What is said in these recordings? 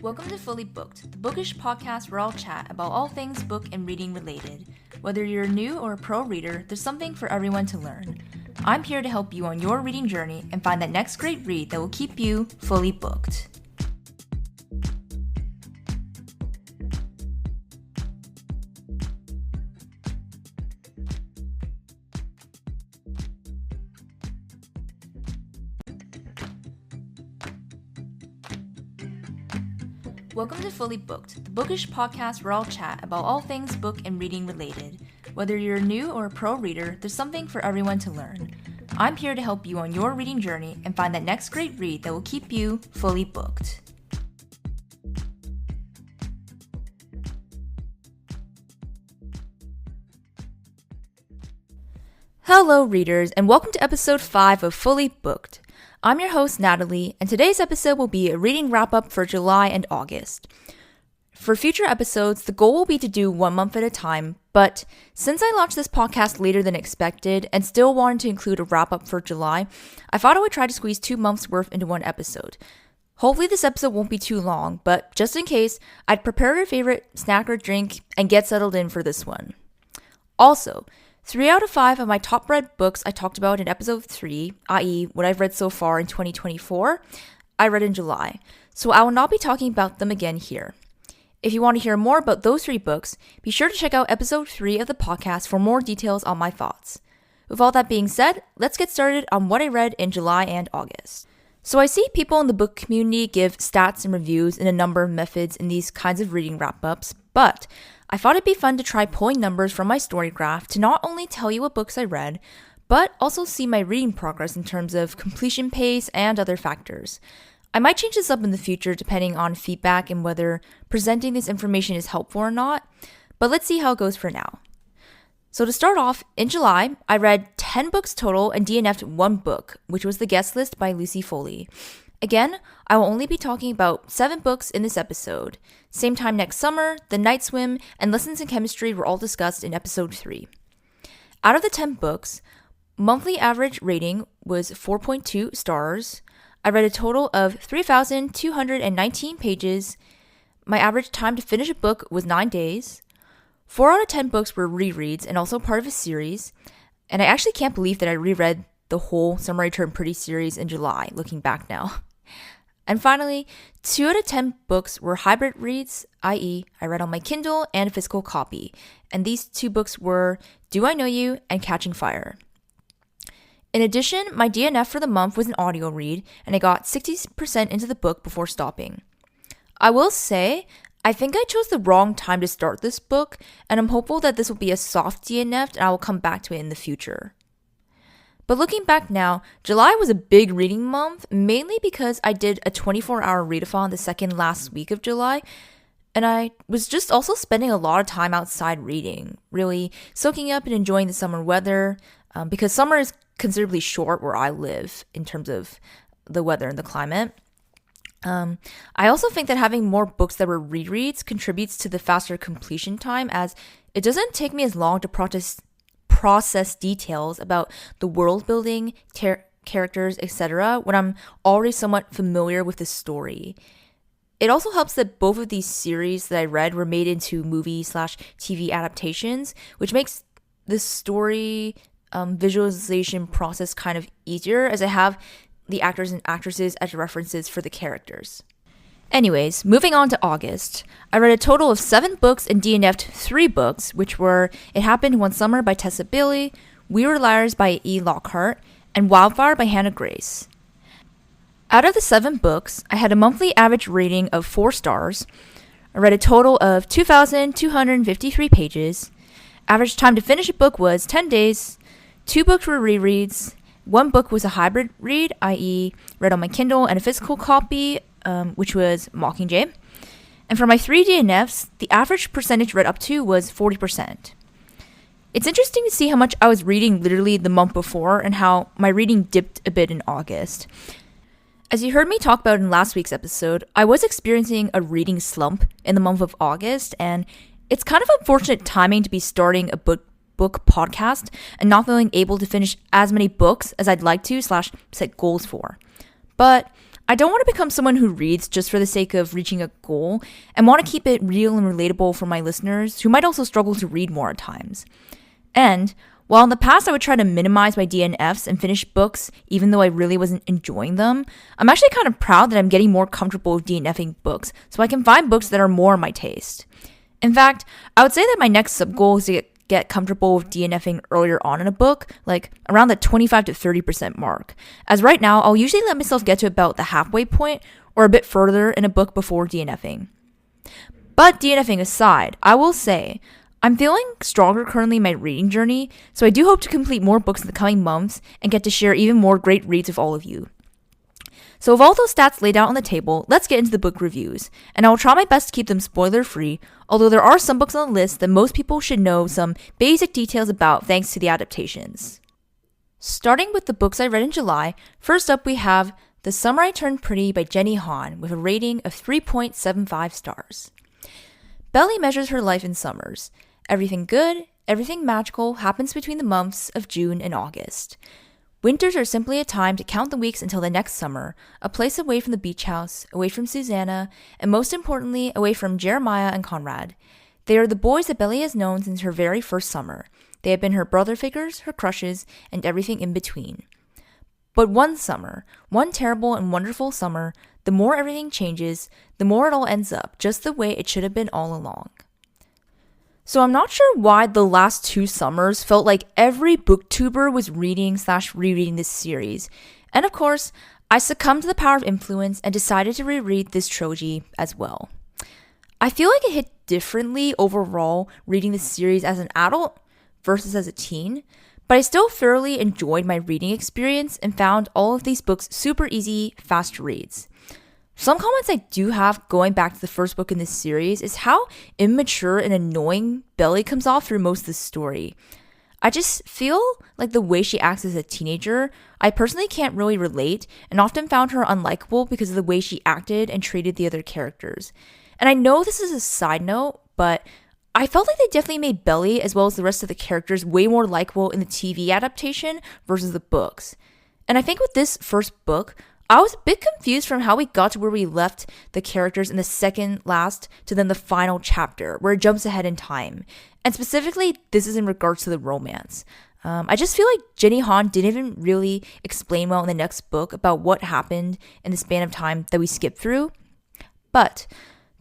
Welcome to Fully Booked, the bookish podcast where I'll chat about all things book and reading related. Whether you're a new or a pro reader, there's something for everyone to learn. I'm here to help you on your reading journey and find that next great read that will keep you fully booked. Welcome to Fully Booked, the bookish podcast where I'll chat about all things book and reading related. Whether you're a new or a pro reader, there's something for everyone to learn. I'm here to help you on your reading journey and find that next great read that will keep you fully booked. Hello readers, and welcome to episode 5 of Fully Booked. I'm your host, Natalie, and today's episode will be a reading wrap-up for July and August. For future episodes, the goal will be to do 1 month at a time, but since I launched this podcast later than expected and still wanted to include a wrap-up for July, I thought I would try to squeeze 2 months worth into one episode. Hopefully this episode won't be too long, but just in case, I'd prepare your favorite snack or drink and get settled in for this one. Also, 3 out of 5 of my top read books I talked about in episode 3, i.e. what I've read so far in 2024, I read in July, so I will not be talking about them again here. If you want to hear more about those 3 books, be sure to check out episode 3 of the podcast for more details on my thoughts. With all that being said, let's get started on what I read in July and August. So I see people in the book community give stats and reviews in a number of methods in these kinds of reading wrap-ups, but I thought it'd be fun to try pulling numbers from my story graph to not only tell you what books I read, but also see my reading progress in terms of completion pace and other factors. I might change this up in the future depending on feedback and whether presenting this information is helpful or not, but let's see how it goes for now. So to start off, in July, I read 10 books total and DNF'd 1 book, which was The Guest List by Lucy Foley. Again, I will only be talking about 7 books in this episode. Same time next summer, The Night Swim, and Lessons in Chemistry were all discussed in episode 3. Out of the 10 books, monthly average rating was 4.2 stars. I read a total of 3,219 pages. My average time to finish a book was 9 days. 4 out of 10 books were rereads and also part of a series. And I actually can't believe that I reread the whole Summer I Turned Pretty series in July, looking back now. And finally, 2 out of 10 books were hybrid reads, i.e. I read on my Kindle and a physical copy. And these 2 books were Do I Know You and Catching Fire. In addition, my DNF for the month was an audio read, and I got 60% into the book before stopping. I will say, I think I chose the wrong time to start this book, and I'm hopeful that this will be a soft DNF and I will come back to it in the future. But looking back now, July was a big reading month, mainly because I did a 24-hour readathon the second last week of July, and I was just also spending a lot of time outside reading, really soaking up and enjoying the summer weather, because summer is considerably short where I live in terms of the weather and the climate. I also think that having more books that were rereads contributes to the faster completion time, as it doesn't take me as long to process details about the world building, characters, etc. when I'm already somewhat familiar with the story. It also helps that both of these series that I read were made into movie/TV adaptations, which makes the story visualization process kind of easier, as I have the actors and actresses as references for the characters. Anyways, moving on to August, I read a total of 7 books and DNF'd 3 books, which were It Happened One Summer by Tessa Bailey, We Were Liars by E. Lockhart, and Wildfire by Hannah Grace. Out of the 7 books, I had a monthly average rating of 4 stars. I read a total of 2,253 pages. Average time to finish a book was 10 days. 2 books were rereads. 1 book was a hybrid read, i.e. read on my Kindle and a physical copy, which was Mockingjay. And for my 3 DNFs, the average percentage read up to was 40%. It's interesting to see how much I was reading literally the month before and how my reading dipped a bit in August. As you heard me talk about in last week's episode, I was experiencing a reading slump in the month of August, and it's kind of unfortunate timing to be starting a book podcast and not feeling able to finish as many books as I'd like to / set goals for. But I don't want to become someone who reads just for the sake of reaching a goal and want to keep it real and relatable for my listeners who might also struggle to read more at times. And while in the past I would try to minimize my DNFs and finish books even though I really wasn't enjoying them, I'm actually kind of proud that I'm getting more comfortable with DNFing books so I can find books that are more my taste. In fact, I would say that my next sub-goal is to get comfortable with DNFing earlier on in a book, like around the 25 to 30% mark. As right now, I'll usually let myself get to about the halfway point or a bit further in a book before DNFing. But DNFing aside, I will say, I'm feeling stronger currently in my reading journey, so I do hope to complete more books in the coming months and get to share even more great reads with all of you. So with all those stats laid out on the table, let's get into the book reviews, and I will try my best to keep them spoiler-free, although there are some books on the list that most people should know some basic details about thanks to the adaptations. Starting with the books I read in July, first up we have The Summer I Turned Pretty by Jenny Han with a rating of 3.75 stars. Belly measures her life in summers. Everything good, everything magical happens between the months of June and August. Winters are simply a time to count the weeks until the next summer, a place away from the beach house, away from Susanna, and most importantly, away from Jeremiah and Conrad. They are the boys that Belly has known since her very first summer. They have been her brother figures, her crushes, and everything in between. But one summer, one terrible and wonderful summer, the more everything changes, the more it all ends up just the way it should have been all along. So I'm not sure why the last 2 summers felt like every booktuber was reading/rereading this series. And of course, I succumbed to the power of influence and decided to reread this trilogy as well. I feel like it hit differently overall reading this series as an adult versus as a teen, but I still thoroughly enjoyed my reading experience and found all of these books super easy, fast reads. Some comments I do have going back to the first book in this series is how immature and annoying Belly comes off through most of the story. I just feel like the way she acts as a teenager, I personally can't really relate and often found her unlikable because of the way she acted and treated the other characters. And I know this is a side note, but I felt like they definitely made Belly as well as the rest of the characters way more likable in the TV adaptation versus the books. And I think with this first book, I was a bit confused from how we got to where we left the characters in the second last to then the final chapter, where it jumps ahead in time. And specifically, this is in regards to the romance. I just feel like Jenny Han didn't even really explain well in the next book about what happened in the span of time that we skipped through. But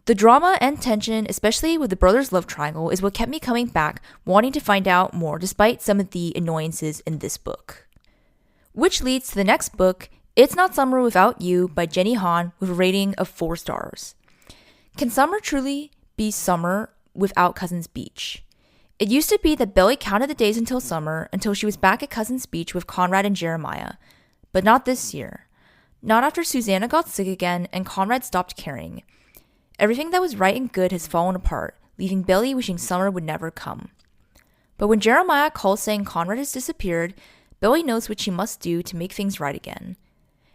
the drama and tension, especially with the brothers' love triangle, is what kept me coming back, wanting to find out more despite some of the annoyances in this book. Which leads to the next book, It's Not Summer Without You by Jenny Han with a rating of 4 stars. Can summer truly be summer without Cousins Beach? It used to be that Belly counted the days until summer until she was back at Cousins Beach with Conrad and Jeremiah. But not this year. Not after Susanna got sick again and Conrad stopped caring. Everything that was right and good has fallen apart, leaving Belly wishing summer would never come. But when Jeremiah calls saying Conrad has disappeared, Belly knows what she must do to make things right again.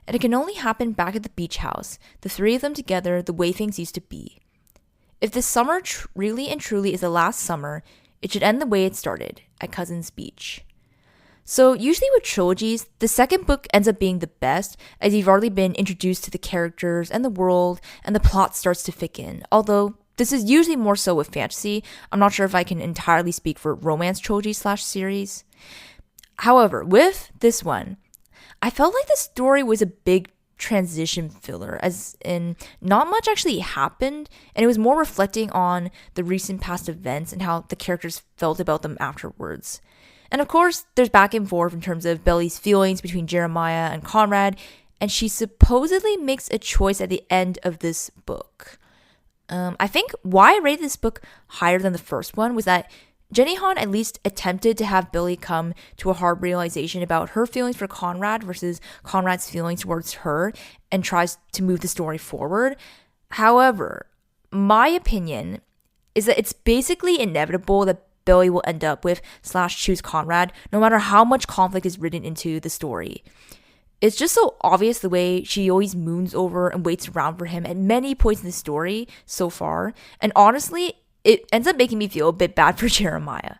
And it can only happen back at the beach house, the 3 of them together the way things used to be. If this summer really and truly is the last summer, it should end the way it started, at Cousins Beach. So usually with trilogies, the second book ends up being the best as you've already been introduced to the characters and the world and the plot starts to thicken. Although this is usually more so with fantasy. I'm not sure if I can entirely speak for romance trilogy/series. However, with this one, I felt like the story was a big transition filler, as in not much actually happened, and it was more reflecting on the recent past events and how the characters felt about them afterwards. And of course, there's back and forth in terms of Belly's feelings between Jeremiah and Conrad, and she supposedly makes a choice at the end of this book. I think why I rated this book higher than the first one was that Jenny Han at least attempted to have Belly come to a hard realization about her feelings for Conrad versus Conrad's feelings towards her and tries to move the story forward. However, my opinion is that it's basically inevitable that Belly will end up with / choose Conrad no matter how much conflict is written into the story. It's just so obvious the way she always moons over and waits around for him at many points in the story so far, and honestly, it ends up making me feel a bit bad for Jeremiah.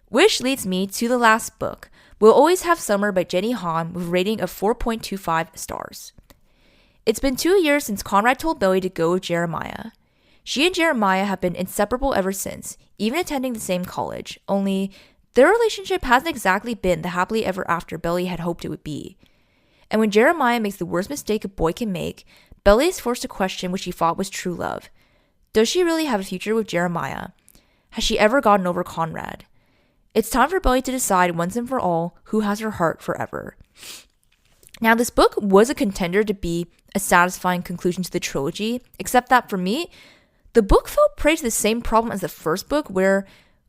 Which leads me to the last book, We'll Always Have Summer by Jenny Han with a rating of 4.25 stars. It's been 2 years since Conrad told Billy to go with Jeremiah. She and Jeremiah have been inseparable ever since, even attending the same college, only their relationship hasn't exactly been the happily ever after Billy had hoped it would be. And when Jeremiah makes the worst mistake a boy can make, Billy is forced to question what she thought was true love. Does she really have a future with Jeremiah? Has she ever gotten over Conrad? It's time for Billy to decide once and for all who has her heart forever. Now, this book was a contender to be a satisfying conclusion to the trilogy, except that for me, the book fell prey to the same problem as the first book, where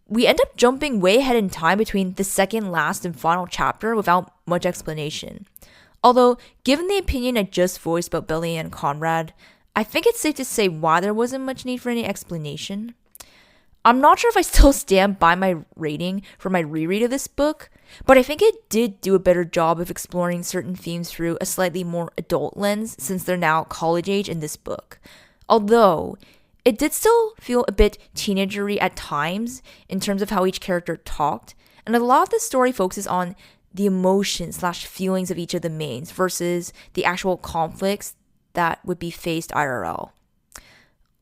we end up jumping way ahead in time between the second, last, and final chapter without much explanation. Although, given the opinion I just voiced about Billy and Conrad, I think it's safe to say why there wasn't much need for any explanation. I'm not sure if I still stand by my rating for my reread of this book, but I think it did do a better job of exploring certain themes through a slightly more adult lens since they're now college age in this book. Although, it did still feel a bit teenagery at times in terms of how each character talked, and a lot of the story focuses on the emotions/feelings of each of the mains versus the actual conflicts that would be faced IRL.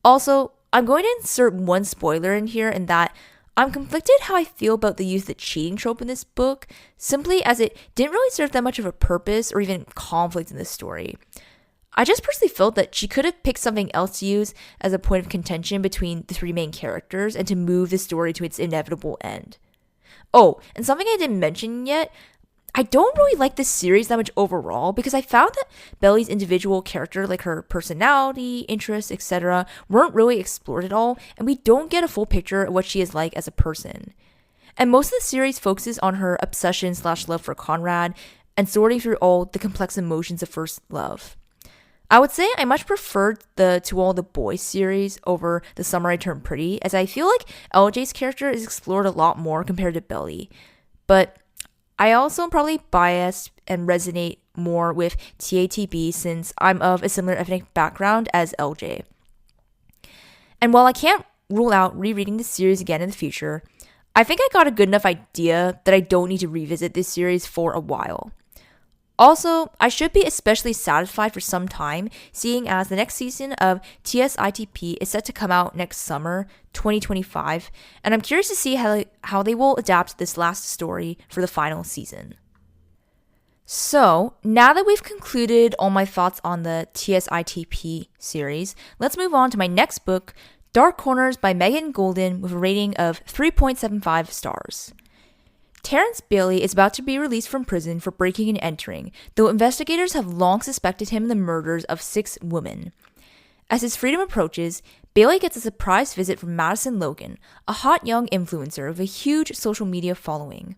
Also, I'm going to insert one spoiler in here in that I'm conflicted how I feel about the use of the cheating trope in this book, simply as it didn't really serve that much of a purpose or even conflict in this story. I just personally felt that she could have picked something else to use as a point of contention between the three main characters and to move the story to its inevitable end. Oh, and something I didn't mention yet, I don't really like this series that much overall because I found that Belly's individual character, like her personality, interests, etc., weren't really explored at all, and we don't get a full picture of what she is like as a person. And most of the series focuses on her obsession/love for Conrad and sorting through all the complex emotions of first love. I would say I much preferred the To All the Boys series over The Summer I Turned Pretty, as I feel like LJ's character is explored a lot more compared to Belly. But I also am probably biased and resonate more with TATB since I'm of a similar ethnic background as LJ. And while I can't rule out rereading this series again in the future, I think I got a good enough idea that I don't need to revisit this series for a while. Also, I should be especially satisfied for some time, seeing as the next season of TSITP is set to come out next summer, 2025, and I'm curious to see how they will adapt this last story for the final season. So, now that we've concluded all my thoughts on the TSITP series, let's move on to my next book, Dark Corners by Megan Golden, with a rating of 3.75 stars. Terrence Bailey is about to be released from prison for breaking and entering, though investigators have long suspected him in the murders of 6 women. As his freedom approaches, Bailey gets a surprise visit from Madison Logan, a hot young influencer with a huge social media following.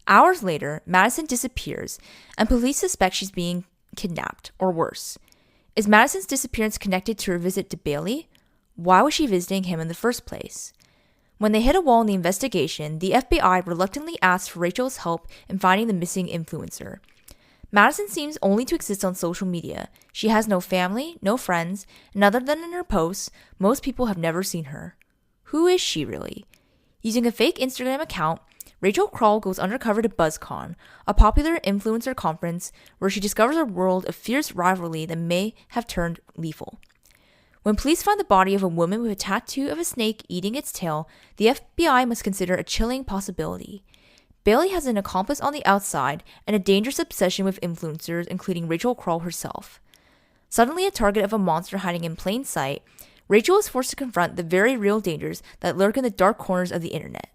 Hours later, Madison disappears, and police suspect she's being kidnapped, or worse. Is Madison's disappearance connected to her visit to Bailey? Why was she visiting him in the first place? When they hit a wall in the investigation, the FBI reluctantly asks for Rachel's help in finding the missing influencer. Madison seems only to exist on social media. She has no family, no friends, and other than in her posts, most people have never seen her. Who is she really? Using a fake Instagram account, Rachel Kroll goes undercover to BuzzCon, a popular influencer conference where she discovers a world of fierce rivalry that may have turned lethal. When police find the body of a woman with a tattoo of a snake eating its tail, the FBI must consider a chilling possibility. Bailey has an accomplice on the outside and a dangerous obsession with influencers, including Rachel Kroll herself. Suddenly a target of a monster hiding in plain sight, Rachel is forced to confront the very real dangers that lurk in the dark corners of the internet.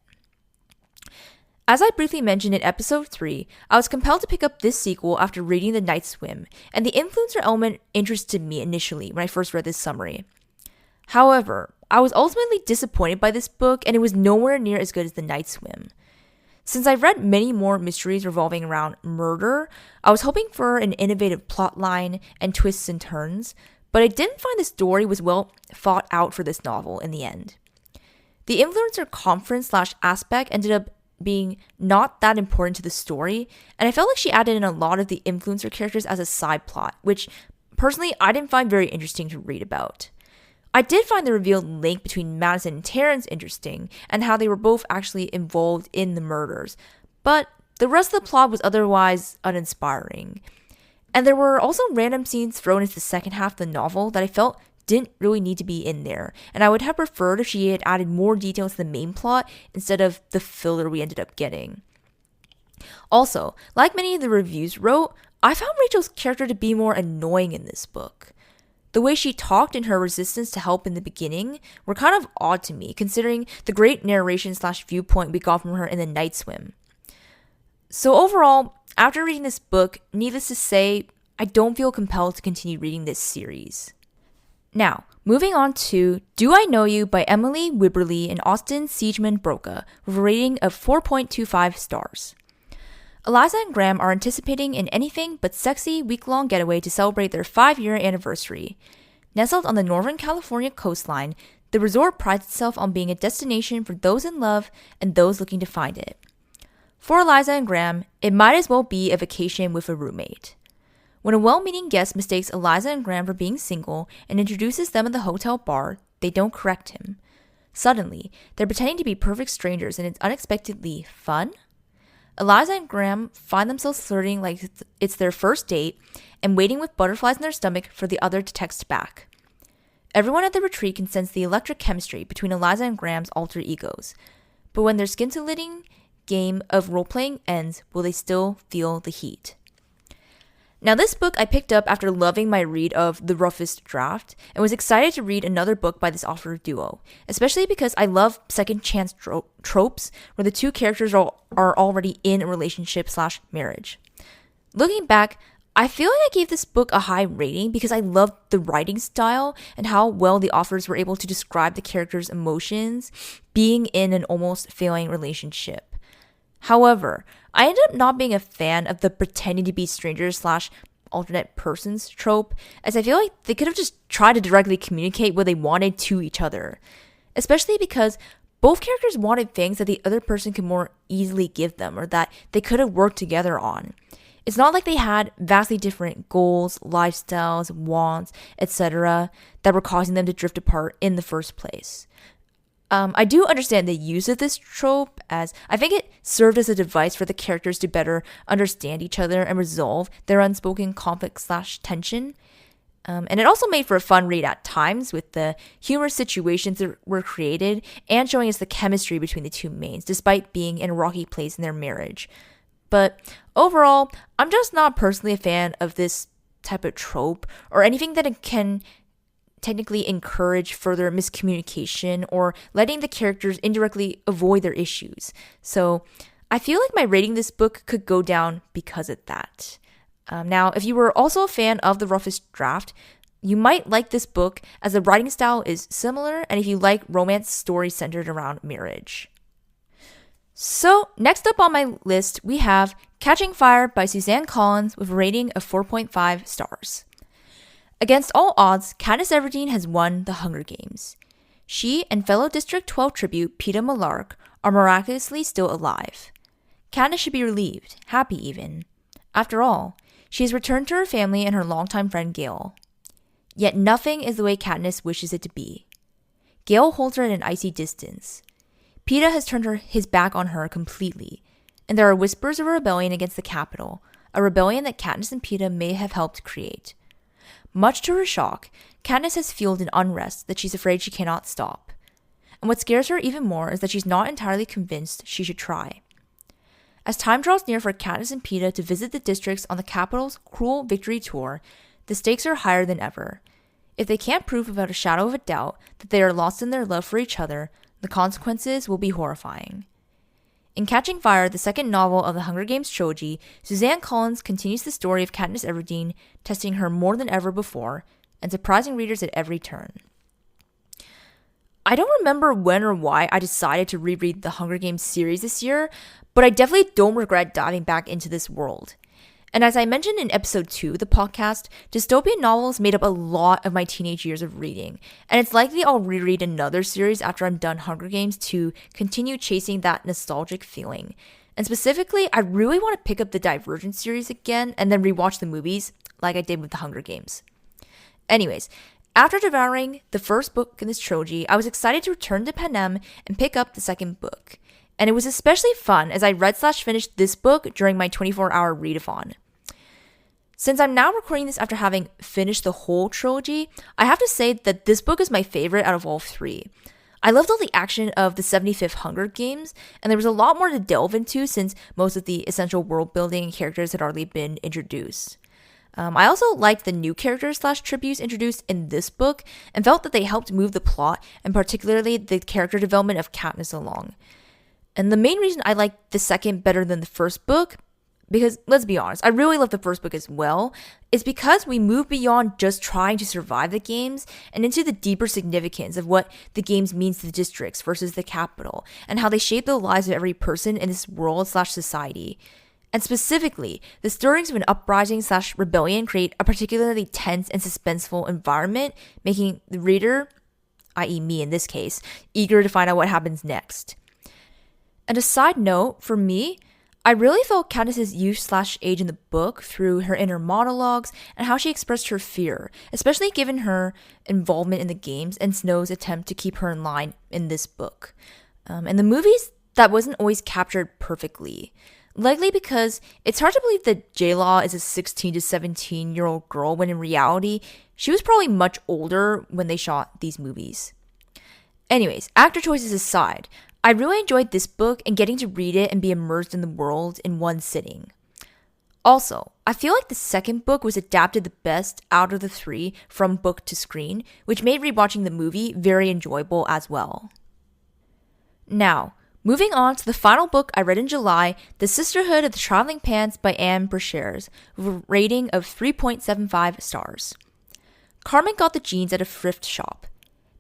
As I briefly mentioned in episode 3, I was compelled to pick up this sequel after reading The Night Swim, and the influencer element interested me initially when I first read this summary. However, I was ultimately disappointed by this book, and it was nowhere near as good as The Night Swim. Since I've read many more mysteries revolving around murder, I was hoping for an innovative plotline and twists and turns, but I didn't find the story was well thought out for this novel in the end. The influencer conference/aspect ended up being not that important to the story, and I felt like she added in a lot of the influencer characters as a side plot, which personally I didn't find very interesting to read about. I did find the revealed link between Madison and Terrence interesting, and how they were both actually involved in the murders, but the rest of the plot was otherwise uninspiring. And there were also random scenes thrown into the second half of the novel that I felt didn't really need to be in there, and I would have preferred if she had added more details to the main plot instead of the filler we ended up getting. Also, like many of the reviews wrote, I found Rachel's character to be more annoying in this book. The way she talked and her resistance to help in the beginning were kind of odd to me, considering the great narration / viewpoint we got from her in the Night Swim. So overall, after reading this book, needless to say, I don't feel compelled to continue reading this series. Now, moving on to Do I Know You by Emily Wibberley and Austin Siegeman Broca with a rating of 4.25 stars. Eliza and Graham are anticipating an anything but sexy week-long getaway to celebrate their 5-year anniversary. Nestled on the Northern California coastline, the resort prides itself on being a destination for those in love and those looking to find it. For Eliza and Graham, it might as well be a vacation with a roommate. When a well-meaning guest mistakes Eliza and Graham for being single and introduces them at the hotel bar, they don't correct him. Suddenly, they're pretending to be perfect strangers and it's unexpectedly fun. Eliza and Graham find themselves flirting like it's their first date and waiting with butterflies in their stomach for the other to text back. Everyone at the retreat can sense the electric chemistry between Eliza and Graham's alter egos. But when their scintillating game of role-playing ends, will they still feel the heat? Now, this book I picked up after loving my read of The Roughest Draft and was excited to read another book by this author duo, especially because I love second chance tropes where the two characters are already in a relationship / marriage. Looking back, I feel like I gave this book a high rating because I loved the writing style and how well the authors were able to describe the characters' emotions being in an almost failing relationship. However, I ended up not being a fan of the pretending to be strangers / alternate persons trope, as I feel like they could have just tried to directly communicate what they wanted to each other. Especially because both characters wanted things that the other person could more easily give them or that they could have worked together on. It's not like they had vastly different goals, lifestyles, wants, etc. that were causing them to drift apart in the first place. I do understand the use of this trope, as I think it served as a device for the characters to better understand each other and resolve their unspoken conflict / tension. And it also made for a fun read at times, with the humorous situations that were created and showing us the chemistry between the two mains, despite being in a rocky place in their marriage. But overall, I'm just not personally a fan of this type of trope or anything that it can technically encourage further miscommunication or letting the characters indirectly avoid their issues. So I feel like my rating this book could go down because of that. Now, if you were also a fan of The Roughest Draft, you might like this book as the writing style is similar and if you like romance stories centered around marriage. So next up on my list, we have Catching Fire by Suzanne Collins with a rating of 4.5 stars. Against all odds, Katniss Everdeen has won the Hunger Games. She and fellow District 12 tribute Peeta Mellark are miraculously still alive. Katniss should be relieved, happy even. After all, she has returned to her family and her longtime friend Gale. Yet nothing is the way Katniss wishes it to be. Gale holds her at an icy distance. Peeta has turned his back on her completely, and there are whispers of a rebellion against the capital, a rebellion that Katniss and Peeta may have helped create. Much to her shock, Katniss has fueled an unrest that she's afraid she cannot stop. And what scares her even more is that she's not entirely convinced she should try. As time draws near for Katniss and Peeta to visit the districts on the capital's cruel victory tour, the stakes are higher than ever. If they can't prove without a shadow of a doubt that they are lost in their love for each other, the consequences will be horrifying. In Catching Fire, the second novel of the Hunger Games trilogy, Suzanne Collins continues the story of Katniss Everdeen, testing her more than ever before, and surprising readers at every turn. I don't remember when or why I decided to reread the Hunger Games series this year, but I definitely don't regret diving back into this world. And as I mentioned in episode 2 of the podcast, dystopian novels made up a lot of my teenage years of reading, and it's likely I'll reread another series after I'm done Hunger Games to continue chasing that nostalgic feeling. And specifically, I really want to pick up the Divergent series again and then rewatch the movies like I did with the Hunger Games. Anyways, after devouring the first book in this trilogy, I was excited to return to Panem and pick up the second book. And it was especially fun as I read/finished this book during my 24-hour readathon. Since I'm now recording this after having finished the whole trilogy, I have to say that this book is my favorite out of all three. I loved all the action of the 75th Hunger Games, and there was a lot more to delve into since most of the essential world building and characters had already been introduced. I also liked the new characters / tributes introduced in this book and felt that they helped move the plot and particularly the character development of Katniss along. And the main reason I liked the second better than the first book, because let's be honest, I really love the first book as well, is because we move beyond just trying to survive the games and into the deeper significance of what the games means to the districts versus the capital and how they shape the lives of every person in this world / society. And specifically, the stirrings of an uprising / rebellion create a particularly tense and suspenseful environment, making the reader, i.e. me in this case, eager to find out what happens next. And a side note, for me, I really felt Katniss's youth / age in the book through her inner monologues and how she expressed her fear, especially given her involvement in the games and Snow's attempt to keep her in line in this book. In the movies, that wasn't always captured perfectly. Likely because it's hard to believe that J-Law is a 16 to 17-year-old girl when in reality, she was probably much older when they shot these movies. Anyways, actor choices aside, I really enjoyed this book and getting to read it and be immersed in the world in one sitting. Also, I feel like the second book was adapted the best out of the three from book to screen, which made rewatching the movie very enjoyable as well. Now, moving on to the final book I read in July, The Sisterhood of the Traveling Pants by Anne Brashares, with a rating of 3.75 stars. Carmen got the jeans at a thrift shop.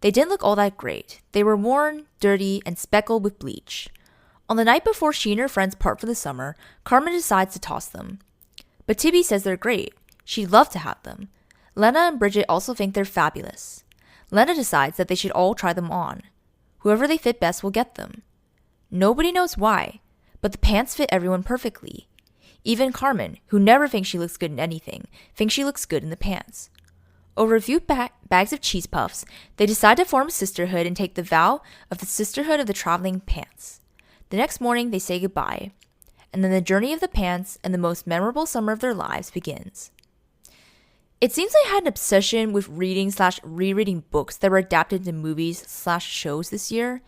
They didn't look all that great. They were worn, dirty, and speckled with bleach. On the night before she and her friends part for the summer, Carmen decides to toss them. But Tibby says they're great. She'd love to have them. Lena and Bridget also think they're fabulous. Lena decides that they should all try them on. Whoever they fit best will get them. Nobody knows why, but the pants fit everyone perfectly. Even Carmen, who never thinks she looks good in anything, thinks she looks good in the pants. Over a few bags of cheese puffs, they decide to form a sisterhood and take the vow of the Sisterhood of the Traveling Pants. The next morning, they say goodbye, and then the journey of the pants and the most memorable summer of their lives begins. It seems I had an obsession with reading / rereading books that were adapted to movies / shows this year.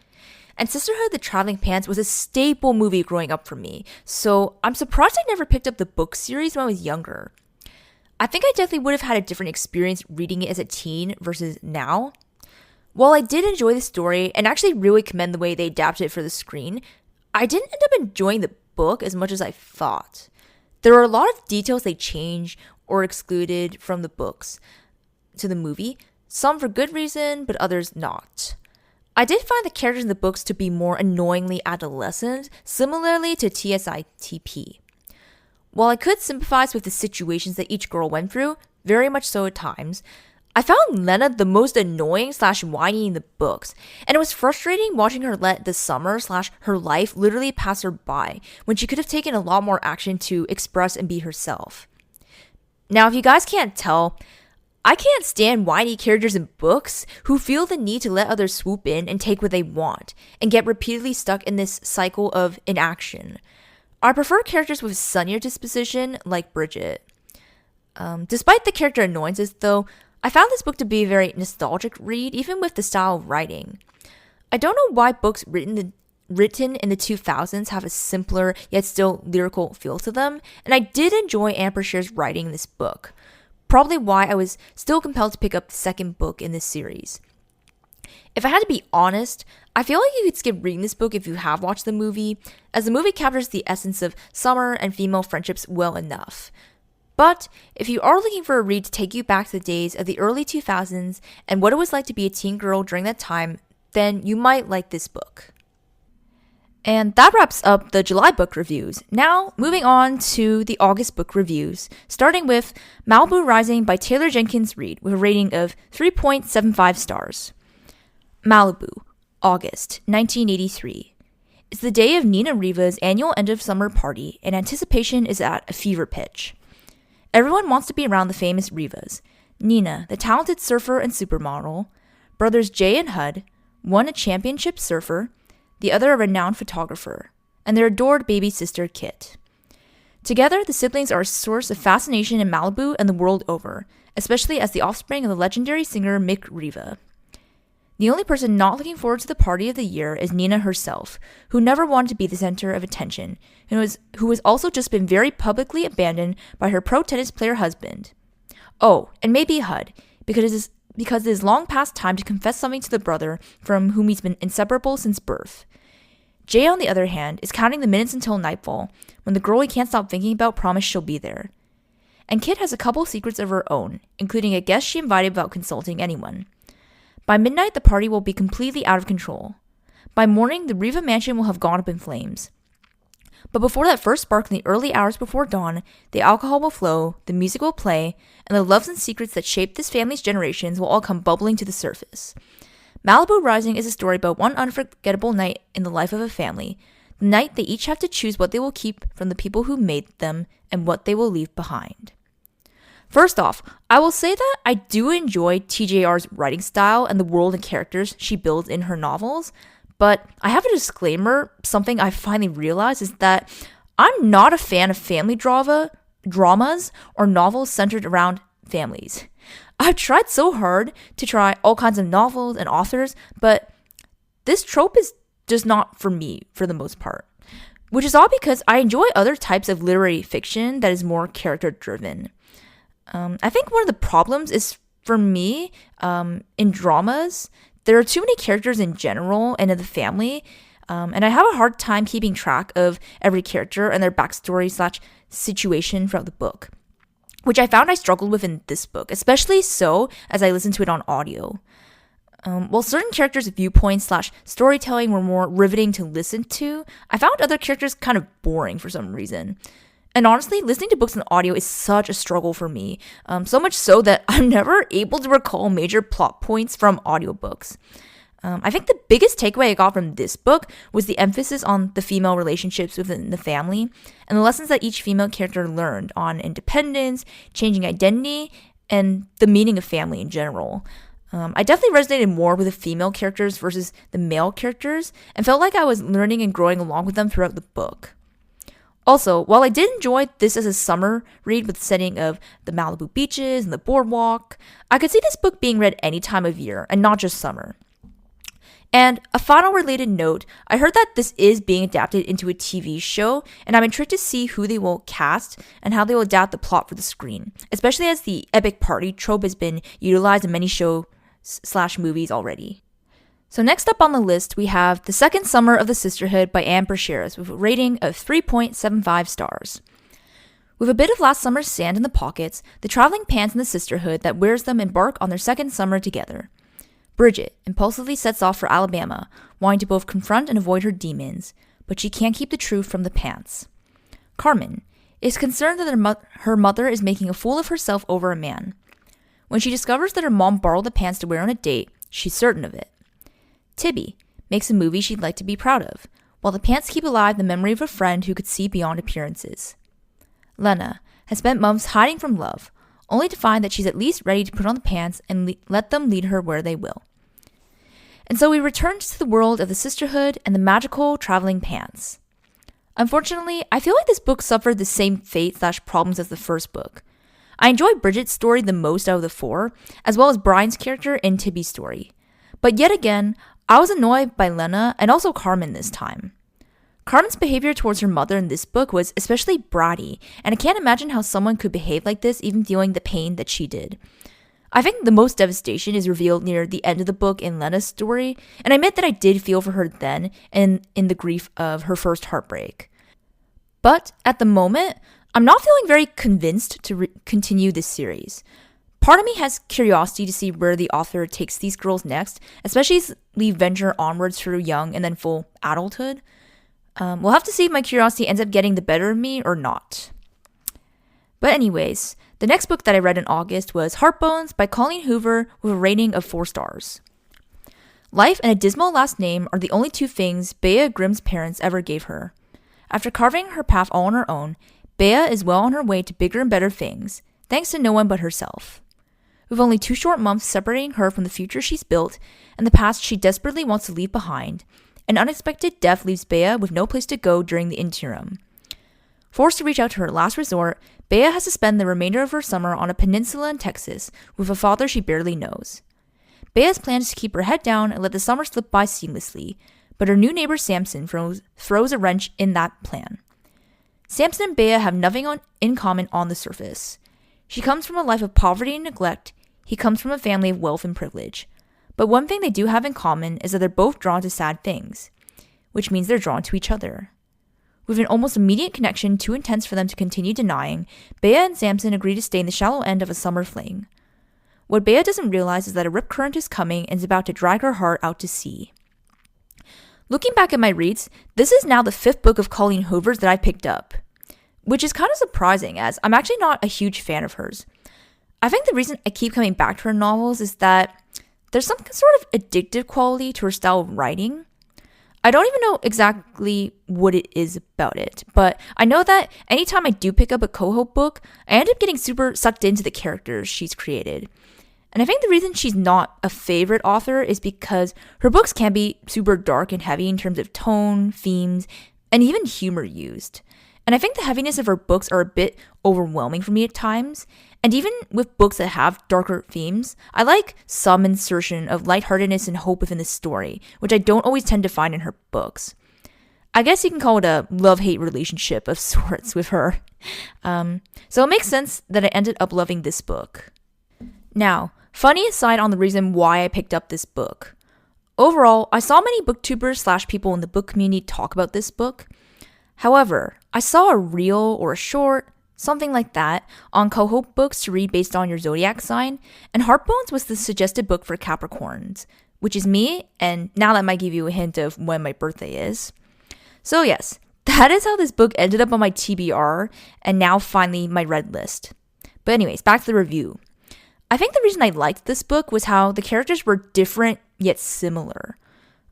And Sisterhood of the Traveling Pants was a staple movie growing up for me, so I'm surprised I never picked up the book series when I was younger. I think I definitely would have had a different experience reading it as a teen versus now. While I did enjoy the story and actually really commend the way they adapted it for the screen, I didn't end up enjoying the book as much as I thought. There are a lot of details they changed or excluded from the books to the movie, some for good reason, but others not. I did find the characters in the books to be more annoyingly adolescent, similarly to TSITP. While I could sympathize with the situations that each girl went through, very much so at times, I found Lena the most annoying / whiny in the books, and it was frustrating watching her let the summer / her life literally pass her by when she could have taken a lot more action to express and be herself. Now, if you guys can't tell, I can't stand whiny characters in books who feel the need to let others swoop in and take what they want, and get repeatedly stuck in this cycle of inaction. I prefer characters with sunnier disposition, like Bridget. Despite the character annoyances, though, I found this book to be a very nostalgic read, even with the style of writing. I don't know why books written in the 2000s have a simpler yet still lyrical feel to them, and I did enjoy Anne Brashares' writing in this book. Probably why I was still compelled to pick up the second book in this series. If I had to be honest, I feel like you could skip reading this book if you have watched the movie, as the movie captures the essence of summer and female friendships well enough. But if you are looking for a read to take you back to the days of the early 2000s and what it was like to be a teen girl during that time, then you might like this book. And that wraps up the July book reviews. Now, moving on to the August book reviews, starting with Malibu Rising by Taylor Jenkins Reid with a rating of 3.75 stars. Malibu, August 1983. It's the day of Nina Riva's annual end-of-summer party, and anticipation is at a fever pitch. Everyone wants to be around the famous Rivas. Nina, the talented surfer and supermodel, brothers Jay and Hud, one a championship surfer, the other a renowned photographer, and their adored baby sister Kit. Together, the siblings are a source of fascination in Malibu and the world over, especially as the offspring of the legendary singer Mick Riva. The only person not looking forward to the party of the year is Nina herself, who never wanted to be the center of attention, and who has also just been very publicly abandoned by her pro tennis player husband. Oh, and maybe HUD, because it is long past time to confess something to the brother from whom he's been inseparable since birth. Jay, on the other hand, is counting the minutes until nightfall, when the girl he can't stop thinking about promised she'll be there. And Kit has a couple secrets of her own, including a guest she invited without consulting anyone. By midnight, the party will be completely out of control. By morning, the Riva mansion will have gone up in flames. But before that first spark in the early hours before dawn, the alcohol will flow, the music will play, and the loves and secrets that shaped this family's generations will all come bubbling to the surface. Malibu Rising is a story about one unforgettable night in the life of a family, the night they each have to choose what they will keep from the people who made them and what they will leave behind. First off, I will say that I do enjoy TJR's writing style and the world and characters she builds in her novels, but I have a disclaimer. Something I finally realized is that I'm not a fan of family dramas or novels centered around families. I've tried so hard to try all kinds of novels and authors, but this trope is just not for me for the most part. Which is all because I enjoy other types of literary fiction that is more character driven. I think one of the problems is for me in dramas, there are too many characters in general and in the family, and I have a hard time keeping track of every character and their backstory / situation throughout the book, which I found I struggled with in this book, especially so as I listened to it on audio. While certain characters' viewpoints / storytelling were more riveting to listen to, I found other characters kind of boring for some reason. And honestly, listening to books on audio is such a struggle for me, so much so that I'm never able to recall major plot points from audiobooks. I think the biggest takeaway I got from this book was the emphasis on the female relationships within the family and the lessons that each female character learned on independence, changing identity, and the meaning of family in general. I definitely resonated more with the female characters versus the male characters and felt like I was learning and growing along with them throughout the book. Also, while I did enjoy this as a summer read with the setting of the Malibu beaches and the boardwalk, I could see this book being read any time of year and not just summer. And a final related note, I heard that this is being adapted into a TV show, and I'm intrigued to see who they will cast and how they will adapt the plot for the screen, especially as the epic party trope has been utilized in many shows / movies already. So next up on the list, we have The Second Summer of the Sisterhood by Anne Brashears with a rating of 3.75 stars. With a bit of last summer's sand in the pockets, the traveling pants in the sisterhood that wears them embark on their second summer together. Bridget impulsively sets off for Alabama, wanting to both confront and avoid her demons, but she can't keep the truth from the pants. Carmen is concerned that her mother is making a fool of herself over a man. When she discovers that her mom borrowed the pants to wear on a date, she's certain of it. Tibby makes a movie she'd like to be proud of, while the pants keep alive the memory of a friend who could see beyond appearances. Lena has spent months hiding from love, only to find that she's at least ready to put on the pants and let them lead her where they will. And so we return to the world of the sisterhood and the magical traveling pants. Unfortunately, I feel like this book suffered the same fate / problems as the first book. I enjoyed Bridget's story the most out of the four, as well as Brian's character and Tibby's story. But yet again, I was annoyed by Lena and also Carmen this time. Carmen's behavior towards her mother in this book was especially bratty, and I can't imagine how someone could behave like this even feeling the pain that she did. I think the most devastation is revealed near the end of the book in Lena's story, and I admit that I did feel for her then and in the grief of her first heartbreak. But at the moment, I'm not feeling very convinced to continue this series. Part of me has curiosity to see where the author takes these girls next, especially as we venture onwards through young and then full adulthood. We'll have to see if my curiosity ends up getting the better of me or not. But anyways, the next book that I read in August was Heartbones by Colleen Hoover with a rating of 4 stars. Life and a dismal last name are the only two things Bea Grimm's parents ever gave her. After carving her path all on her own, Bea is well on her way to bigger and better things, thanks to no one but herself. With only 2 short months separating her from the future she's built and the past she desperately wants to leave behind, an unexpected death leaves Bea with no place to go during the interim. Forced to reach out to her last resort, Bea has to spend the remainder of her summer on a peninsula in Texas with a father she barely knows. Bea's plan is to keep her head down and let the summer slip by seamlessly, but her new neighbor Samson throws a wrench in that plan. Samson and Bea have nothing in common on the surface. She comes from a life of poverty and neglect. He comes from a family of wealth and privilege. But one thing they do have in common is that they're both drawn to sad things, which means they're drawn to each other. With an almost immediate connection too intense for them to continue denying, Bea and Samson agree to stay in the shallow end of a summer fling. What Bea doesn't realize is that a rip current is coming and is about to drag her heart out to sea. Looking back at my reads, this is now the 5th book of Colleen Hoover's that I picked up, which is kind of surprising as I'm actually not a huge fan of hers. I think the reason I keep coming back to her novels is that there's some sort of addictive quality to her style of writing. I don't even know exactly what it is about it, but I know that anytime I do pick up a Coho book, I end up getting super sucked into the characters she's created. And I think the reason she's not a favorite author is because her books can be super dark and heavy in terms of tone, themes, and even humor used. And I think the heaviness of her books are a bit overwhelming for me at times. And even with books that have darker themes, I like some insertion of lightheartedness and hope within the story, which I don't always tend to find in her books. I guess you can call it a love-hate relationship of sorts with her. So it makes sense that I ended up loving this book. Now, funny aside on the reason why I picked up this book. Overall, I saw many booktubers / people in the book community talk about this book. However, I saw a reel or a short, something like that, on Coho books to read based on your zodiac sign, and Heartbones was the suggested book for Capricorns, which is me, and now that might give you a hint of when my birthday is. So yes, that is how this book ended up on my TBR, and now finally my read list. But anyways, back to the review. I think the reason I liked this book was how the characters were different yet similar.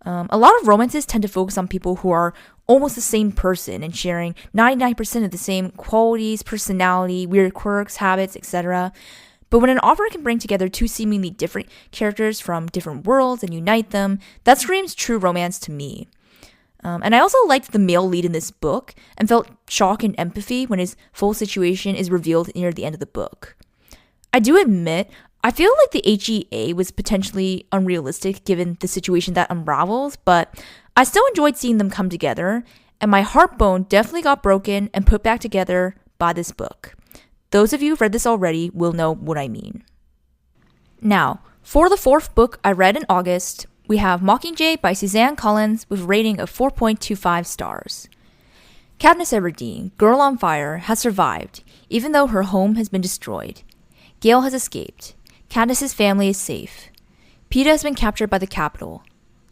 A lot of romances tend to focus on people who are almost the same person and sharing 99% of the same qualities, personality, weird quirks, habits, etc. But when an author can bring together two seemingly different characters from different worlds and unite them, that screams true romance to me. And I also liked the male lead in this book and felt shock and empathy when his full situation is revealed near the end of the book. I do admit, I feel like the HEA was potentially unrealistic given the situation that unravels, but I still enjoyed seeing them come together, and my heartbone definitely got broken and put back together by this book. Those of you who've read this already will know what I mean. Now, for the 4th book I read in August, we have Mockingjay by Suzanne Collins with a rating of 4.25 stars. Katniss Everdeen, Girl on Fire, has survived, even though her home has been destroyed. Gale has escaped. Katniss's family is safe. Peeta has been captured by the Capitol.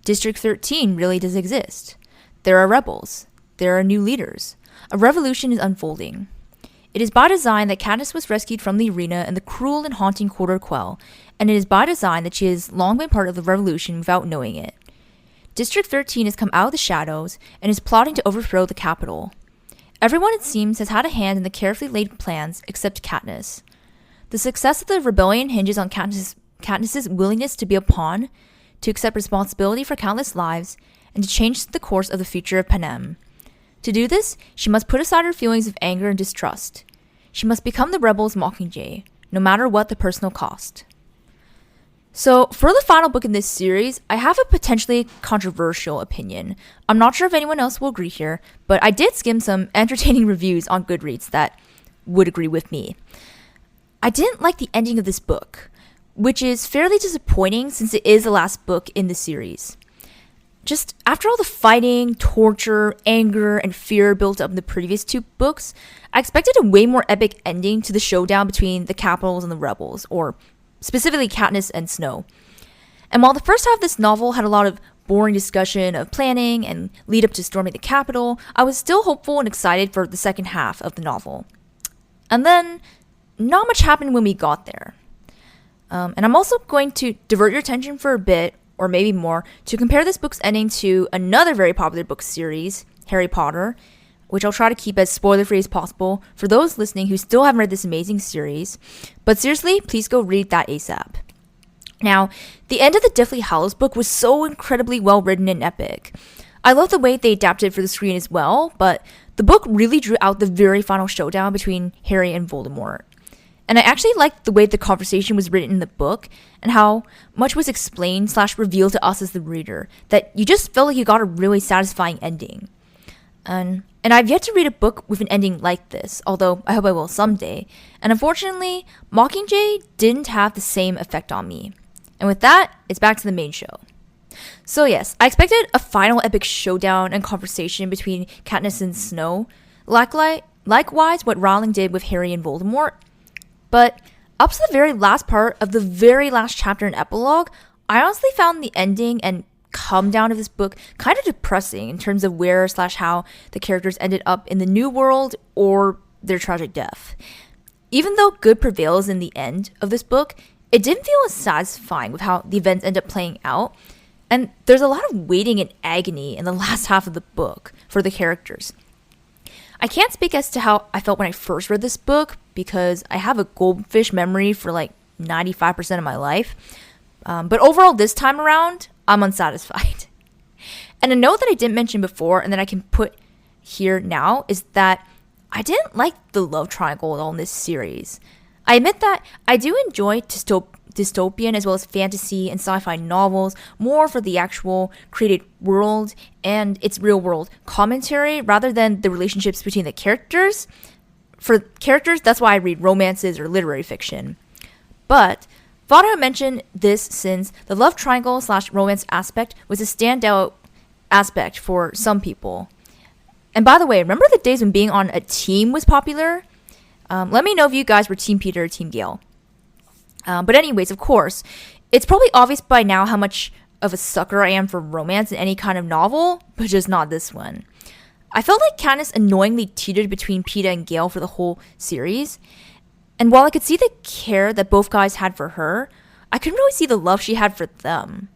District 13 really does exist. There are rebels. There are new leaders. A revolution is unfolding. It is by design that Katniss was rescued from the arena in the cruel and haunting Quarter Quell, and it is by design that she has long been part of the revolution without knowing it. District 13 has come out of the shadows and is plotting to overthrow the Capitol. Everyone, it seems, has had a hand in the carefully laid plans except Katniss. The success of the rebellion hinges on Katniss's willingness to be a pawn, to accept responsibility for countless lives, and to change the course of the future of Panem. To do this, she must put aside her feelings of anger and distrust. She must become the rebels' Mockingjay, no matter what the personal cost. So, for the final book in this series, I have a potentially controversial opinion. I'm not sure if anyone else will agree here, but I did skim some entertaining reviews on Goodreads that would agree with me. I didn't like the ending of this book, which is fairly disappointing since it is the last book in the series. Just after all the fighting, torture, anger, and fear built up in the previous 2 books, I expected a way more epic ending to the showdown between the Capitals and the Rebels, or specifically Katniss and Snow. And while the first half of this novel had a lot of boring discussion of planning and lead up to storming the Capitol, I was still hopeful and excited for the second half of the novel. And then, not much happened when we got there. And I'm also going to divert your attention for a bit, or maybe more, to compare this book's ending to another very popular book series, Harry Potter, which I'll try to keep as spoiler-free as possible for those listening who still haven't read this amazing series. But seriously, please go read that ASAP. Now, the end of the Deathly Hallows book was so incredibly well written and epic. I love the way they adapted it for the screen as well, but the book really drew out the very final showdown between Harry and Voldemort. And I actually liked the way the conversation was written in the book and how much was explained / revealed to us as the reader, that you just felt like you got a really satisfying ending. And I've yet to read a book with an ending like this, although I hope I will someday. And unfortunately, Mockingjay didn't have the same effect on me. And with that, it's back to the main show. So yes, I expected a final epic showdown and conversation between Katniss and Snow, likewise what Rowling did with Harry and Voldemort. But up to the very last part of the very last chapter and epilogue, I honestly found the ending and come down of this book kind of depressing in terms of where / how the characters ended up in the new world or their tragic death. Even though good prevails in the end of this book, it didn't feel as satisfying with how the events end up playing out. And there's a lot of waiting and agony in the last half of the book for the characters. I can't speak as to how I felt when I first read this book because I have a goldfish memory for like 95% of my life. But overall, this time around, I'm unsatisfied. And a note that I didn't mention before and that I can put here now is that I didn't like the love triangle at all in this series. I admit that I do enjoy dystopian as well as fantasy and sci-fi novels more for the actual created world and its real world commentary rather than the relationships between the characters. For characters, that's why I read romances or literary fiction. But thought I would mention this since the love triangle / romance aspect was a standout aspect for some people. And by the way, remember the days when being on a team was popular? Let me know if you guys were Team Peter or Team Gale. But anyways, of course, it's probably obvious by now how much of a sucker I am for romance in any kind of novel, but just not this one. I felt like Katniss annoyingly teetered between Peeta and Gale for the whole series. And while I could see the care that both guys had for her, I couldn't really see the love she had for them.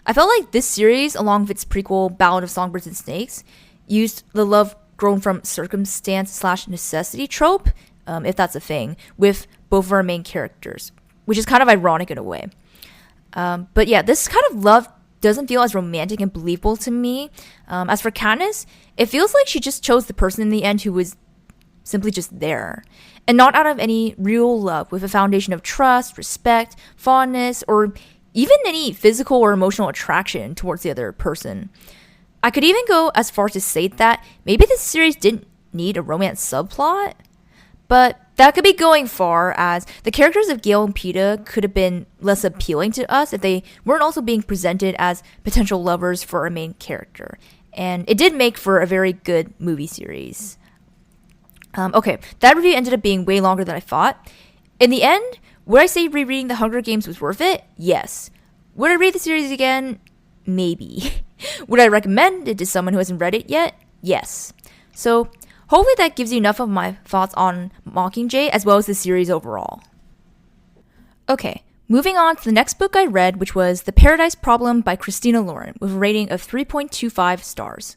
I felt like this series, along with its prequel, Ballad of Songbirds and Snakes, used the love grown from circumstance / necessity trope, if that's a thing, with both of our main characters, which is kind of ironic in a way. But yeah, this kind of love doesn't feel as romantic and believable to me. As for Katniss, it feels like she just chose the person in the end who was simply just there, and not out of any real love with a foundation of trust, respect, fondness, or even any physical or emotional attraction towards the other person. I could even go as far to say that maybe this series didn't need a romance subplot, but that could be going far, as the characters of Gale and Peeta could have been less appealing to us if they weren't also being presented as potential lovers for our main character. And it did make for a very good movie series. Okay, that review ended up being way longer than I thought. In the end, would I say rereading The Hunger Games was worth it? Yes. Would I read the series again? Maybe. Would I recommend it to someone who hasn't read it yet? Yes. So, hopefully that gives you enough of my thoughts on Mockingjay as well as the series overall. Okay, moving on to the next book I read, which was The Paradise Problem by Christina Lauren, with a rating of 3.25 stars.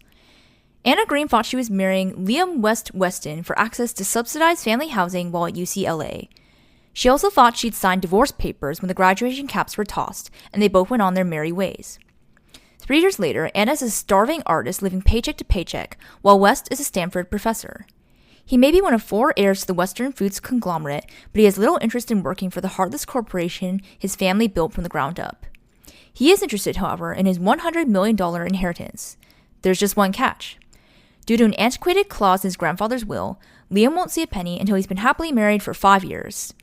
Anna Green thought she was marrying Liam Weston for access to subsidized family housing while at UCLA. She also thought she'd signed divorce papers when the graduation caps were tossed, and they both went on their merry ways. 3 years later, Anna is a starving artist living paycheck to paycheck, while West is a Stanford professor. He may be one of 4 heirs to the Western Foods conglomerate, but he has little interest in working for the heartless corporation his family built from the ground up. He is interested, however, in his $100 million inheritance. There's just one catch. Due to an antiquated clause in his grandfather's will, Liam won't see a penny until he's been happily married for 5 years.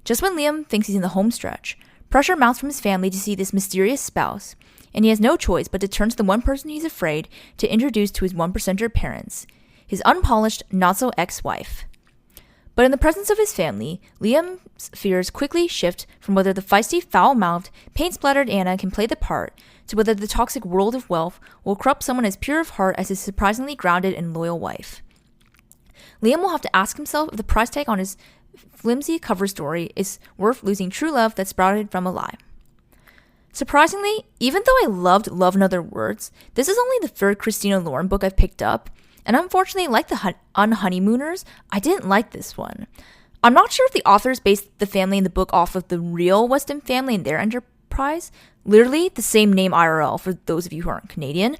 Just when Liam thinks he's in the home stretch, pressure mounts from his family to see this mysterious spouse, and he has no choice but to turn to the one person he's afraid to introduce to his 1%er parents, his unpolished, not-so-ex-wife. But in the presence of his family, Liam's fears quickly shift from whether the feisty, foul-mouthed, paint-splattered Anna can play the part to whether the toxic world of wealth will corrupt someone as pure of heart as his surprisingly grounded and loyal wife. Liam will have to ask himself if the price tag on his flimsy cover story is worth losing true love that sprouted from a lie. Surprisingly, even though I loved Love in Other Words, this is only the 3rd Christina Lauren book I've picked up, and unfortunately, like the Unhoneymooners, I didn't like this one. I'm not sure if the authors based the family in the book off of the real Weston family and their enterprise, literally the same name IRL for those of you who aren't Canadian,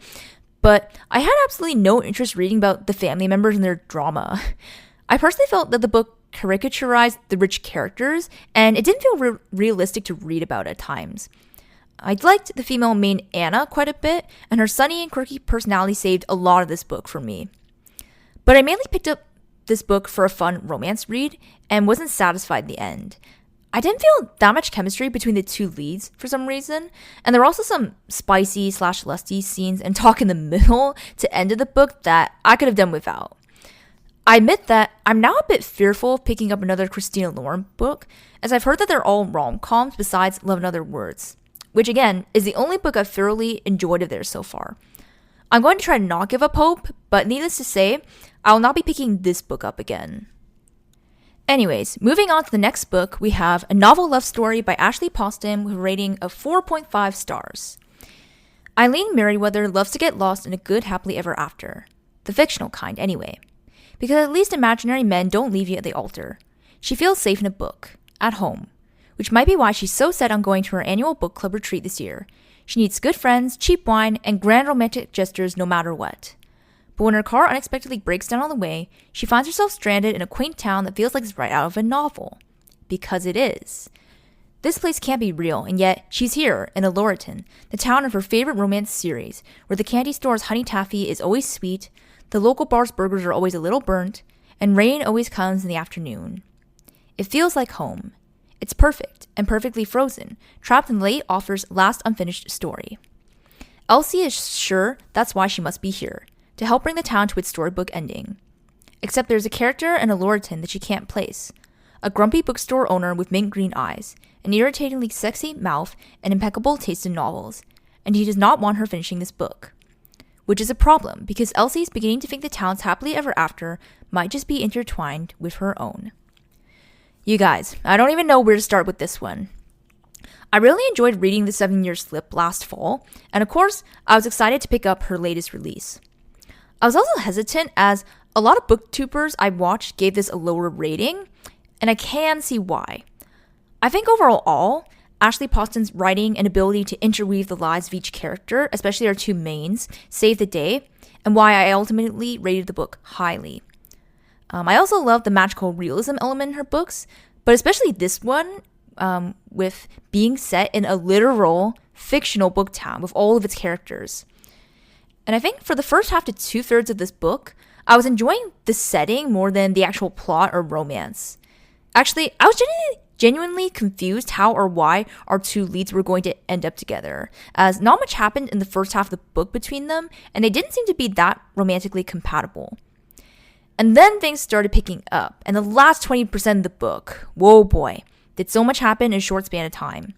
but I had absolutely no interest reading about the family members and their drama. I personally felt that the book caricaturized the rich characters, and it didn't feel realistic to read about at times. I liked the female main Anna quite a bit, and her sunny and quirky personality saved a lot of this book for me. But I mainly picked up this book for a fun romance read and wasn't satisfied in the end. I didn't feel that much chemistry between the two leads for some reason, and there were also some spicy/lusty scenes and talk in the middle to end of the book that I could have done without. I admit that I'm now a bit fearful of picking up another Christina Lauren book, as I've heard that they're all rom-coms besides Love in Other Words, which again is the only book I've thoroughly enjoyed of theirs so far. I'm going to try to not give up hope, but needless to say, I will not be picking this book up again. Anyways, moving on to the next book, we have a novel love story by Ashley Poston with a rating of 4.5 stars. Eileen Merriweather loves to get lost in a good happily ever after. The fictional kind, anyway. Because at least imaginary men don't leave you at the altar. She feels safe in a book, at home, which might be why she's so set on going to her annual book club retreat this year. She needs good friends, cheap wine, and grand romantic gestures no matter what. But when her car unexpectedly breaks down on the way, she finds herself stranded in a quaint town that feels like it's right out of a novel. Because it is. This place can't be real, and yet she's here in Aloriton, the town of her favorite romance series, where the candy store's honey taffy is always sweet, the local bar's burgers are always a little burnt, and rain always comes in the afternoon. It feels like home. It's perfect and perfectly frozen, trapped in the late author's last unfinished story. Elsie is sure that's why she must be here, to help bring the town to its storybook ending. Except there's a character in Aloriton that she can't place. A grumpy bookstore owner with mint green eyes, an irritatingly sexy mouth, and impeccable taste in novels, and he does not want her finishing this book. Which is a problem, because Elsie is beginning to think the town's happily ever after might just be intertwined with her own. You guys, I don't even know where to start with this one. I really enjoyed reading The 7-Year Slip last fall, and of course, I was excited to pick up her latest release. I was also hesitant as a lot of booktubers I watched gave this a lower rating, and I can see why. I think overall, Ashley Poston's writing and ability to interweave the lives of each character, especially our two mains, saved the day, and why I ultimately rated the book highly. I also love the magical realism element in her books, but especially this one, with being set in a literal, fictional book town with all of its characters. And I think for the first half to 2/3 of this book, I was enjoying the setting more than the actual plot or romance. Actually, I was genuinely confused how or why our two leads were going to end up together, as not much happened in the first half of the book between them, and they didn't seem to be that romantically compatible. And then things started picking up, and the last 20% of the book, whoa boy, did so much happen in a short span of time.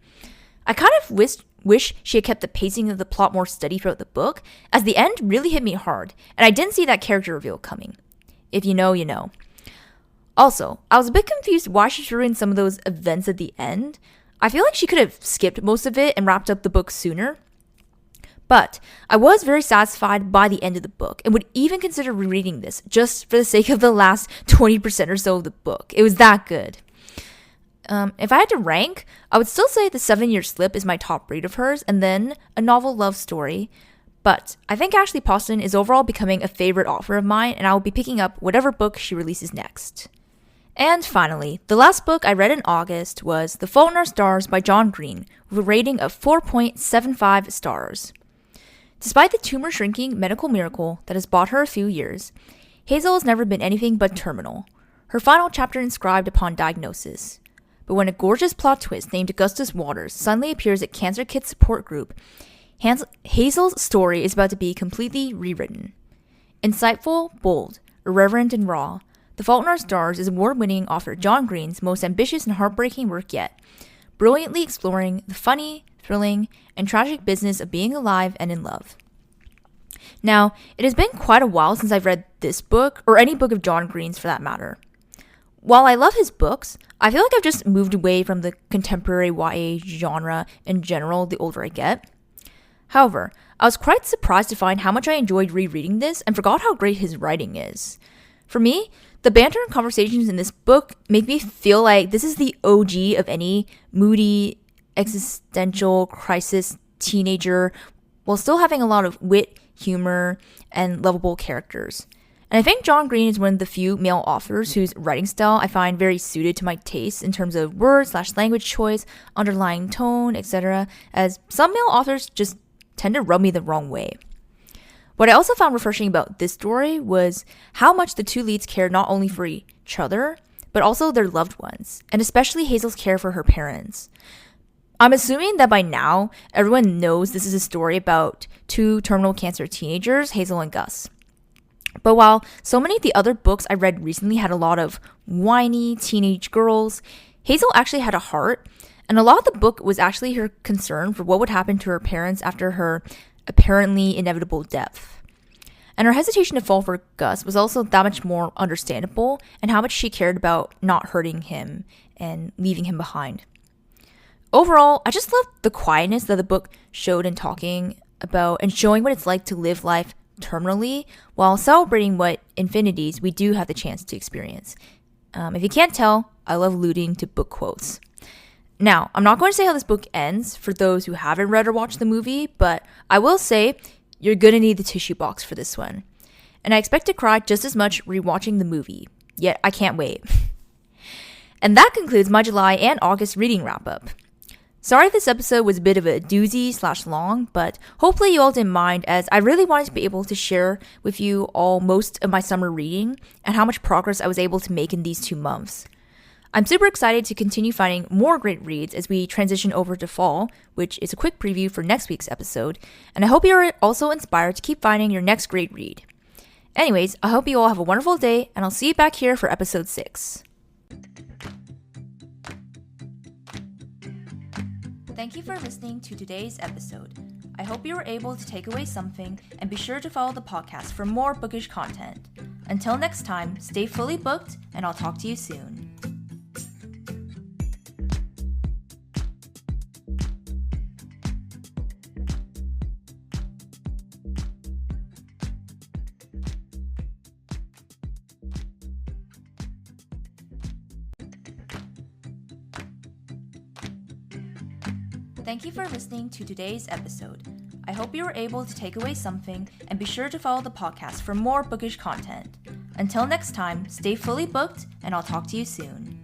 I kind of wish she had kept the pacing of the plot more steady throughout the book, as the end really hit me hard, and I didn't see that character reveal coming. If you know, you know. Also, I was a bit confused why she threw in some of those events at the end. I feel like she could have skipped most of it and wrapped up the book sooner. But I was very satisfied by the end of the book and would even consider rereading this just for the sake of the last 20% or so of the book. It was that good. If I had to rank, I would still say The 7-Year Slip is my top read of hers, and then A Novel Love Story. But I think Ashley Poston is overall becoming a favorite author of mine, and I will be picking up whatever book she releases next. And finally, the last book I read in August was The Fault in Our Stars by John Green, with a rating of 4.75 stars. Despite the tumor shrinking medical miracle that has bought her a few years, Hazel has never been anything but terminal, her final chapter inscribed upon diagnosis. But when a gorgeous plot twist named Augustus Waters suddenly appears at Cancer Kids support group, Hazel's story is about to be completely rewritten. Insightful, bold, irreverent, and raw, The Fault in Our Stars is award-winning author John Green's most ambitious and heartbreaking work yet, brilliantly exploring the funny, thrilling, and tragic business of being alive and in love. Now, it has been quite a while since I've read this book, or any book of John Green's for that matter. While I love his books, I feel like I've just moved away from the contemporary YA genre in general the older I get. However, I was quite surprised to find how much I enjoyed rereading this and forgot how great his writing is. For me, the banter and conversations in this book make me feel like this is the OG of any moody, existential crisis teenager, while still having a lot of wit, humor, and lovable characters. And I think John Green is one of the few male authors whose writing style I find very suited to my tastes in terms of word/language choice, underlying tone, etc., as some male authors just tend to rub me the wrong way. What I also found refreshing about this story was how much the two leads cared not only for each other, but also their loved ones, and especially Hazel's care for her parents. I'm assuming that by now, everyone knows this is a story about two terminal cancer teenagers, Hazel and Gus. But while so many of the other books I read recently had a lot of whiny teenage girls, Hazel actually had a heart, and a lot of the book was actually her concern for what would happen to her parents after her apparently inevitable death. And her hesitation to fall for Gus was also that much more understandable, and how much she cared about not hurting him and leaving him behind. Overall, I just loved the quietness that the book showed in talking about and showing what it's like to live life terminally while celebrating what infinities we do have the chance to experience. If you can't tell, I love alluding to book quotes. Now, I'm not going to say how this book ends for those who haven't read or watched the movie, but I will say you're going to need the tissue box for this one. And I expect to cry just as much rewatching the movie, yet I can't wait. And that concludes my July and August reading wrap-up. Sorry this episode was a bit of a doozy/long, but hopefully you all didn't mind, as I really wanted to be able to share with you all most of my summer reading and how much progress I was able to make in these 2 months. I'm super excited to continue finding more great reads as we transition over to fall, which is a quick preview for next week's episode, and I hope you're also inspired to keep finding your next great read. Anyways, I hope you all have a wonderful day, and I'll see you back here for episode 6. Thank you for listening to today's episode. I hope you were able to take away something, and be sure to follow the podcast for more bookish content. Until next time, stay fully booked, and I'll talk to you soon. Thank you for listening to today's episode. I hope you were able to take away something, and be sure to follow the podcast for more bookish content. Until next time, stay fully booked, and I'll talk to you soon.